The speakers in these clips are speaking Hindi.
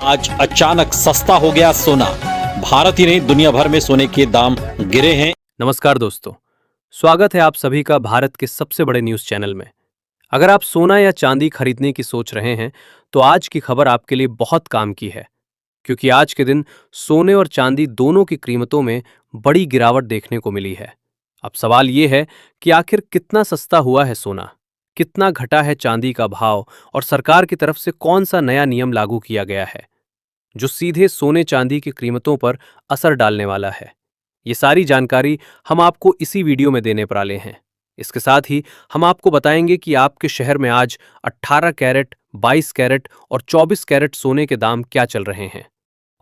आज अचानक सस्ता हो गया सोना। भारत ही नहीं दुनिया भर में सोने के दाम गिरे हैं। नमस्कार दोस्तों, स्वागत है आप सभी का भारत के सबसे बड़े न्यूज चैनल में। अगर आप सोना या चांदी खरीदने की सोच रहे हैं तो आज की खबर आपके लिए बहुत काम की है, क्योंकि आज के दिन सोने और चांदी दोनों की कीमतों में बड़ी गिरावट देखने को मिली है। अब सवाल ये है कि आखिर कितना सस्ता हुआ है सोना, कितना घटा है चांदी का भाव और सरकार की तरफ से कौन सा नया नियम लागू किया गया है जो सीधे सोने चांदी की कीमतों पर असर डालने वाला है। ये सारी जानकारी हम आपको इसी वीडियो में देने वाले हैं। इसके साथ ही हम आपको बताएंगे कि आपके शहर में आज 18 कैरेट, 22 कैरेट और 24 कैरेट सोने के दाम क्या चल रहे हैं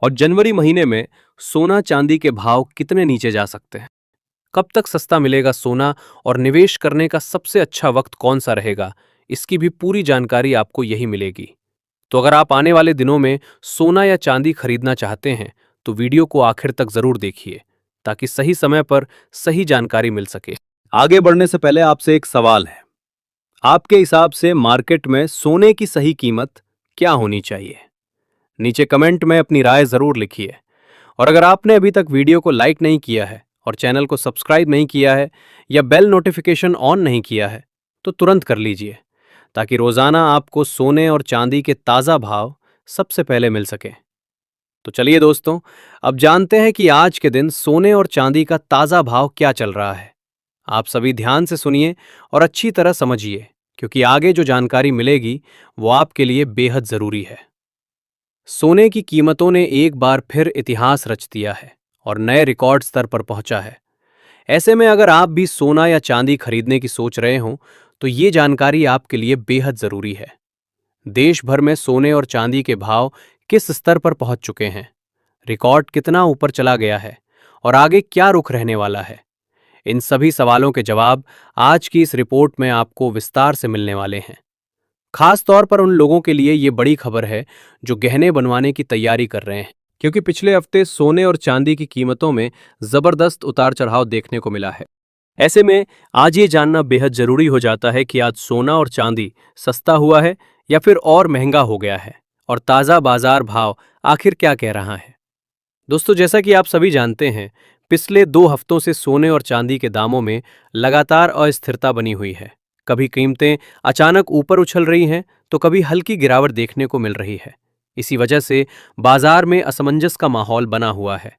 और जनवरी महीने में सोना चांदी के भाव कितने नीचे जा सकते हैं। कब तक सस्ता मिलेगा सोना और निवेश करने का सबसे अच्छा वक्त कौन सा रहेगा, इसकी भी पूरी जानकारी आपको यही मिलेगी। तो अगर आप आने वाले दिनों में सोना या चांदी खरीदना चाहते हैं तो वीडियो को आखिर तक जरूर देखिए, ताकि सही समय पर सही जानकारी मिल सके। आगे बढ़ने से पहले आपसे एक सवाल है, आपके हिसाब से मार्केट में सोने की सही कीमत क्या होनी चाहिए? नीचे कमेंट में अपनी राय जरूर लिखिए। और अगर आपने अभी तक वीडियो को लाइक नहीं किया है और चैनल को सब्सक्राइब नहीं किया है या बेल नोटिफिकेशन ऑन नहीं किया है तो तुरंत कर लीजिए, ताकि रोजाना आपको सोने और चांदी के ताजा भाव सबसे पहले मिल सके। तो चलिए दोस्तों, अब जानते हैं कि आज के दिन सोने और चांदी का ताजा भाव क्या चल रहा है। आप सभी ध्यान से सुनिए और अच्छी तरह समझिए, क्योंकि आगे जो जानकारी मिलेगी वो आपके लिए बेहद जरूरी है। सोने की कीमतों ने एक बार फिर इतिहास रच दिया है और नए रिकॉर्ड स्तर पर पहुंचा है। ऐसे में अगर आप भी सोना या चांदी खरीदने की सोच रहे हों तो ये जानकारी आपके लिए बेहद जरूरी है। देश भर में सोने और चांदी के भाव किस स्तर पर पहुंच चुके हैं, रिकॉर्ड कितना ऊपर चला गया है और आगे क्या रुख रहने वाला है, इन सभी सवालों के जवाब आज की इस रिपोर्ट में आपको विस्तार से मिलने वाले हैं। खास तौर पर उन लोगों के लिए ये बड़ी खबर है जो गहने बनवाने की तैयारी कर रहे हैं, क्योंकि पिछले हफ्ते सोने और चांदी की कीमतों में जबरदस्त उतार चढ़ाव देखने को मिला है। ऐसे में आज ये जानना बेहद जरूरी हो जाता है कि आज सोना और चांदी सस्ता हुआ है या फिर और महंगा हो गया है, और ताज़ा बाजार भाव आखिर क्या कह रहा है। दोस्तों, जैसा कि आप सभी जानते हैं, पिछले 2 हफ्तों से सोने और चांदी के दामों में लगातार अस्थिरता बनी हुई है। कभी कीमतें अचानक ऊपर उछल रही हैं तो कभी हल्की गिरावट देखने को मिल रही है। इसी वजह से बाजार में असमंजस का माहौल बना हुआ है।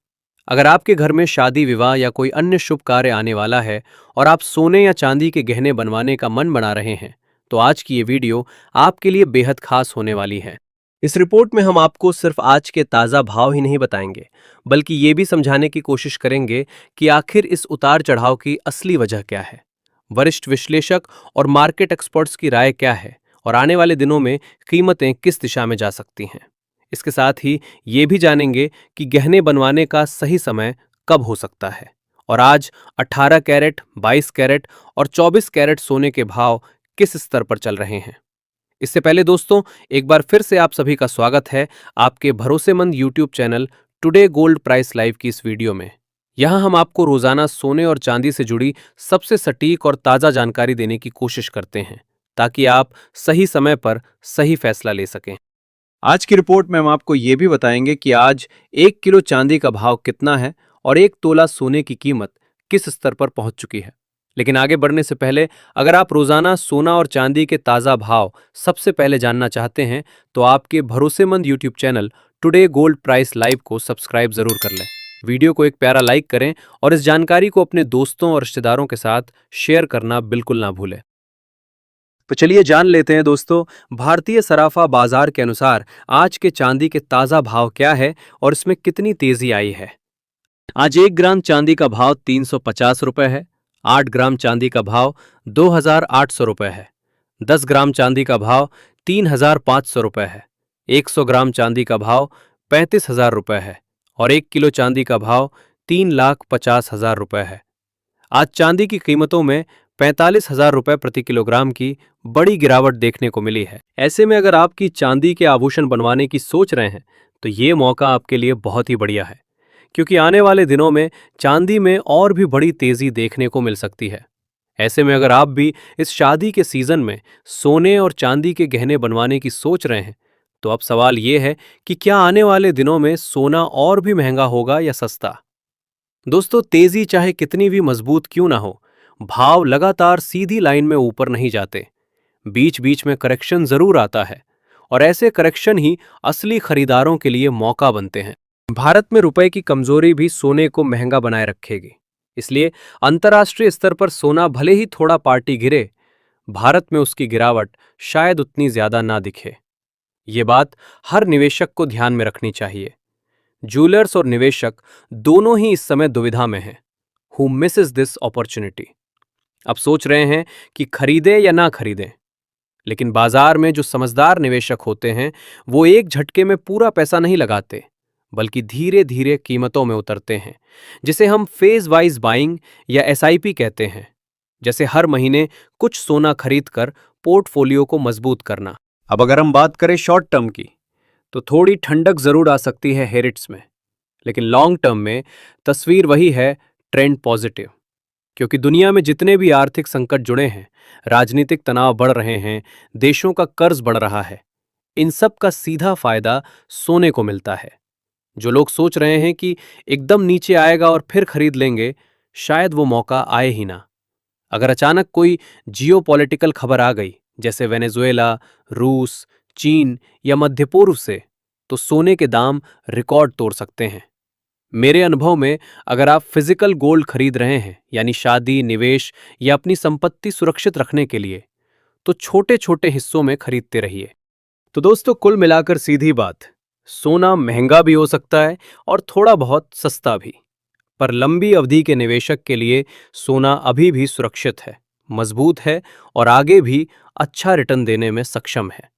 अगर आपके घर में शादी, विवाह या कोई अन्य शुभ कार्य आने वाला है और आप सोने या चांदी के गहने बनवाने का मन बना रहे हैं तो आज की ये वीडियो आपके लिए बेहद खास होने वाली है। इस रिपोर्ट में हम आपको सिर्फ आज के ताज़ा भाव ही नहीं बताएंगे, बल्कि ये भी समझाने की कोशिश करेंगे कि आखिर इस उतार चढ़ाव की असली वजह क्या है, वरिष्ठ विश्लेषक और मार्केट एक्सपर्ट्स की राय क्या है और आने वाले दिनों में कीमतें किस दिशा में जा सकती हैं। इसके साथ ही ये भी जानेंगे कि गहने बनवाने का सही समय कब हो सकता है और आज 18 कैरेट, 22 कैरेट और 24 कैरेट सोने के भाव किस स्तर पर चल रहे हैं। इससे पहले दोस्तों, एक बार फिर से आप सभी का स्वागत है आपके भरोसेमंद YouTube channel today gold price live की इस वीडियो में। यहाँ हम आपको रोजाना सोने और चांदी से जुड़ी सबसे सटीक और ताज़ा जानकारी देने की कोशिश करते हैं, ताकि आप सही समय पर सही फैसला ले सकें। आज की रिपोर्ट में हम आपको ये भी बताएंगे कि आज 1 किलो चांदी का भाव कितना है और 1 तोला सोने की कीमत किस स्तर पर पहुंच चुकी है। लेकिन आगे बढ़ने से पहले, अगर आप रोजाना सोना और चांदी के ताज़ा भाव सबसे पहले जानना चाहते हैं तो आपके भरोसेमंद YouTube channel today gold price live को सब्सक्राइब जरूर कर लें। वीडियो को एक प्यारा लाइक करें और इस जानकारी को अपने दोस्तों और रिश्तेदारों के साथ शेयर करना बिल्कुल ना भूलें। तो चलिए जान लेते हैं दोस्तों, भारतीय सराफा बाजार के अनुसार आज के चांदी के ताज़ा भाव क्या है और इसमें कितनी तेजी आई है। आज 1 ग्राम चांदी का भाव 350 रुपये है। 8 ग्राम चांदी का भाव 2800 रुपये है। 10 ग्राम चांदी का भाव 3500 रुपये है। 100 ग्राम चांदी का भाव 35,000 रुपये है और 1 किलो चांदी का भाव 3,50,000 रुपये है। आज चांदी की कीमतों में 45,000 रुपये प्रति किलोग्राम की बड़ी गिरावट देखने को मिली है। ऐसे में अगर आपकी चांदी के आभूषण बनवाने की सोच रहे हैं तो ये मौका आपके लिए बहुत ही बढ़िया है, क्योंकि आने वाले दिनों में चांदी में और भी बड़ी तेजी देखने को मिल सकती है। ऐसे में अगर आप भी इस शादी के सीजन में सोने और चांदी के गहने बनवाने की सोच रहे हैं तो अब सवाल ये है कि क्या आने वाले दिनों में सोना और भी महंगा होगा या सस्ता? दोस्तों, तेजी चाहे कितनी भी मजबूत क्यों ना हो, भाव लगातार सीधी लाइन में ऊपर नहीं जाते। बीच बीच में करेक्शन जरूर आता है, और ऐसे करेक्शन ही असली खरीदारों के लिए मौका बनते हैं। भारत में रुपए की कमजोरी भी सोने को महंगा बनाए रखेगी। इसलिए अंतर्राष्ट्रीय स्तर पर सोना भले ही थोड़ा पार्टी गिरे, भारत में उसकी गिरावट शायद उतनी ज्यादा ना दिखे। ये बात हर निवेशक को ध्यान में रखनी चाहिए। ज्वेलर्स और निवेशक दोनों ही इस समय दुविधा में हैं। Who Mrs this opportunity? अब सोच रहे हैं कि खरीदें या ना खरीदें। लेकिन बाजार में जो समझदार निवेशक होते हैं, वो एक झटके में पूरा पैसा नहीं लगाते, बल्कि धीरे धीरे कीमतों में उतरते हैं, जिसे हम फेज वाइज बाइंग या एसआईपी कहते हैं। जैसे हर महीने कुछ सोना खरीदकर पोर्टफोलियो को मजबूत करना। अब अगर हम बात करें शॉर्ट टर्म की, तो थोड़ी ठंडक जरूर आ सकती है हेरिट्स में, लेकिन लॉन्ग टर्म में तस्वीर वही है, ट्रेंड पॉजिटिव। क्योंकि दुनिया में जितने भी आर्थिक संकट जुड़े हैं, राजनीतिक तनाव बढ़ रहे हैं, देशों का कर्ज बढ़ रहा है, इन सब का सीधा फायदा सोने को मिलता है। जो लोग सोच रहे हैं कि एकदम नीचे आएगा और फिर खरीद लेंगे, शायद वो मौका आए ही ना। अगर अचानक कोई जियोपॉलिटिकल खबर आ गई, जैसे वेनेजुएला, रूस, चीन या मध्य पूर्व से, तो सोने के दाम रिकॉर्ड तोड़ सकते हैं। मेरे अनुभव में अगर आप फिजिकल गोल्ड खरीद रहे हैं, यानी शादी, निवेश या अपनी संपत्ति सुरक्षित रखने के लिए, तो छोटे छोटे हिस्सों में खरीदते रहिए। तो दोस्तों, कुल मिलाकर सीधी बात, सोना महंगा भी हो सकता है और थोड़ा बहुत सस्ता भी। पर लंबी अवधि के निवेशक के लिए सोना अभी भी सुरक्षित है, मजबूत है और आगे भी अच्छा रिटर्न देने में सक्षम है।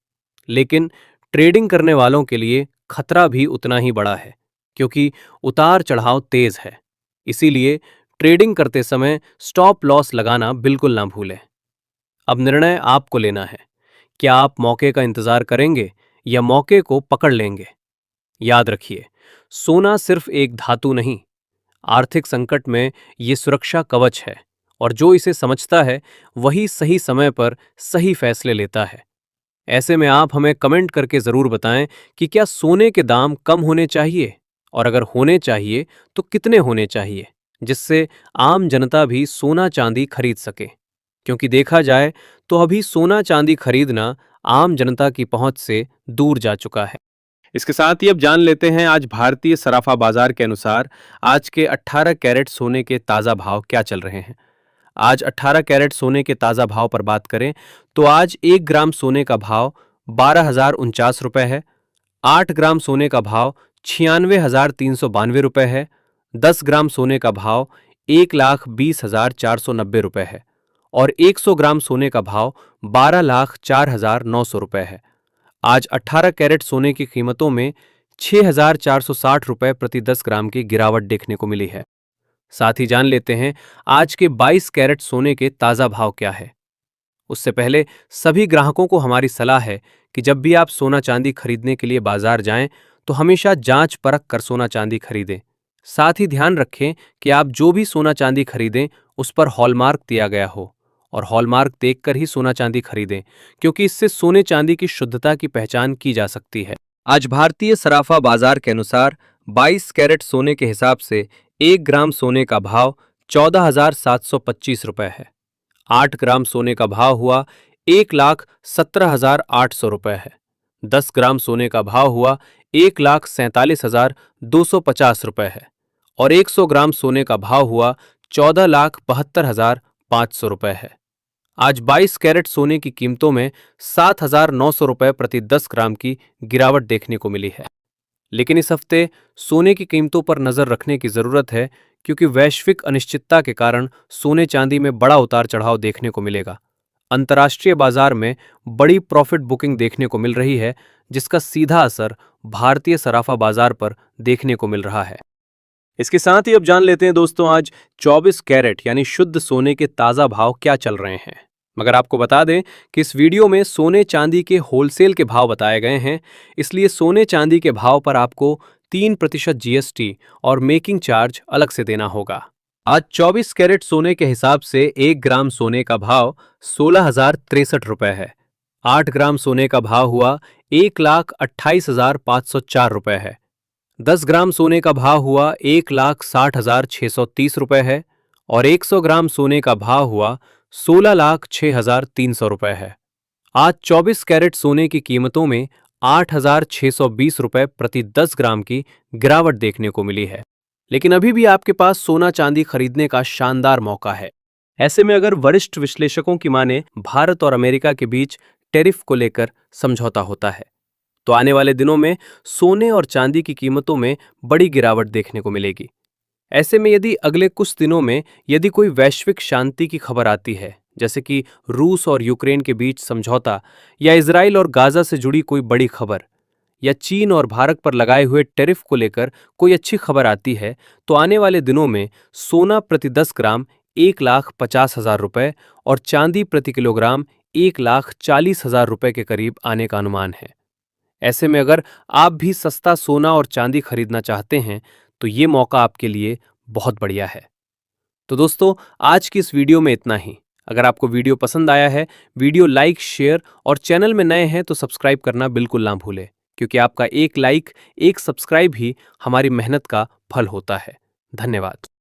लेकिन ट्रेडिंग करने वालों के लिए खतरा भी उतना ही बड़ा है, क्योंकि उतार चढ़ाव तेज है। इसीलिए ट्रेडिंग करते समय स्टॉप लॉस लगाना बिल्कुल ना भूलें। अब निर्णय आपको लेना है, क्या आप मौके का इंतजार करेंगे या मौके को पकड़ लेंगे। याद रखिए, सोना सिर्फ एक धातु नहीं, आर्थिक संकट में ये सुरक्षा कवच है, और जो इसे समझता है वही सही समय पर सही फैसले लेता है। ऐसे में आप हमें कमेंट करके जरूर बताएं कि क्या सोने के दाम कम होने चाहिए, और अगर होने चाहिए तो कितने होने चाहिए, जिससे आम जनता भी सोना चांदी खरीद सके। क्योंकि देखा जाए तो अभी सोना चांदी खरीदना आम जनता की पहुंच से दूर जा चुका है। इसके साथ ही अब जान लेते हैं आज भारतीय सराफा बाजार के अनुसार आज के 18 कैरेट सोने के ताजा भाव क्या चल रहे हैं। आज 18 कैरेट सोने के ताजा भाव पर बात करें तो आज 1 ग्राम सोने का भाव 12,049 रुपए है। 8 ग्राम सोने का भाव 96,392 रुपए है। 10 ग्राम सोने का भाव 1,20,490 रुपए है और 100 ग्राम सोने का भाव 12,04,900 रुपए है। आज 18 कैरेट सोने की कीमतों में 6,460 रुपए प्रति 10 ग्राम की गिरावट देखने को मिली है। साथ ही जान लेते हैं आज के 22 कैरेट सोने के ताजा भाव क्या है। उससे पहले सभी ग्राहकों को हमारी सलाह है कि जब भी आप सोना चांदी खरीदने के लिए बाजार जाएं तो हमेशा जांच परख कर सोना चांदी खरीदें। साथ ही ध्यान रखें कि आप जो भी सोना चांदी खरीदें उस पर हॉलमार्क दिया गया हो, और हॉलमार्क देखकर ही सोना चांदी खरीदें, क्योंकि इससे सोने चांदी की शुद्धता की पहचान की जा सकती है। आज भारतीय सराफा बाजार के अनुसार 22 कैरेट सोने के हिसाब से 1 ग्राम सोने का भाव 14,725 रुपए है। 8 ग्राम सोने का भाव हुआ 1,17,800 रुपए है। 10 ग्राम सोने का भाव हुआ 1,47,250 रुपए है और 100 ग्राम सोने का भाव हुआ 14,72,500 रुपए है। आज 22 कैरेट सोने की कीमतों में 7,900 रुपए प्रति 10 ग्राम की गिरावट देखने को मिली है। लेकिन इस हफ्ते सोने की कीमतों पर नजर रखने की जरूरत है, क्योंकि वैश्विक अनिश्चितता के कारण सोने चांदी में बड़ा उतार चढ़ाव देखने को मिलेगा। अंतर्राष्ट्रीय बाजार में बड़ी प्रॉफिट बुकिंग देखने को मिल रही है, जिसका सीधा असर भारतीय सराफा बाजार पर देखने को मिल रहा है। इसके साथ ही अब जान लेते हैं दोस्तों आज 24 कैरेट यानी शुद्ध सोने के ताजा भाव क्या चल रहे हैं। मगर आपको बता दें कि इस वीडियो में सोने चांदी के होलसेल के भाव बताए गए हैं, इसलिए सोने चांदी के भाव पर आपको 3% जीएसटी और मेकिंग चार्ज अलग से देना होगा। आज 24 कैरेट सोने के हिसाब से 1 ग्राम सोने का भाव 16,063 रुपए है। 8 ग्राम सोने का भाव हुआ 1,28,504 रुपए है। 10 ग्राम सोने का भाव हुआ 1,60,630 रुपए है और 100 ग्राम सोने का भाव हुआ 16,06,300 रुपए है। आज 24 कैरेट सोने की कीमतों में 8,620 रुपए प्रति 10 ग्राम की गिरावट देखने को मिली है। लेकिन अभी भी आपके पास सोना चांदी खरीदने का शानदार मौका है। ऐसे में अगर वरिष्ठ विश्लेषकों की माने भारत और अमेरिका के बीच टैरिफ को लेकर समझौता होता है तो आने वाले दिनों में सोने और चांदी की कीमतों में बड़ी गिरावट देखने को मिलेगी। ऐसे में यदि अगले कुछ दिनों में यदि कोई वैश्विक शांति की खबर आती है, जैसे कि रूस और यूक्रेन के बीच समझौता या इजराइल और गाजा से जुड़ी कोई बड़ी खबर या चीन और भारत पर लगाए हुए टैरिफ को लेकर कोई अच्छी खबर आती है, तो आने वाले दिनों में सोना प्रति 10 ग्राम 1,50,000 रुपए और चांदी प्रति किलोग्राम 1,40,000 रुपए के करीब आने का अनुमान है। ऐसे में अगर आप भी सस्ता सोना और चांदी खरीदना चाहते हैं तो ये मौका आपके लिए बहुत बढ़िया है। तो दोस्तों, आज की इस वीडियो में इतना ही। अगर आपको वीडियो पसंद आया है, वीडियो लाइक, शेयर और चैनल में नए हैं तो सब्सक्राइब करना बिल्कुल ना भूलें, क्योंकि आपका एक लाइक, एक सब्सक्राइब ही हमारी मेहनत का फल होता है। धन्यवाद।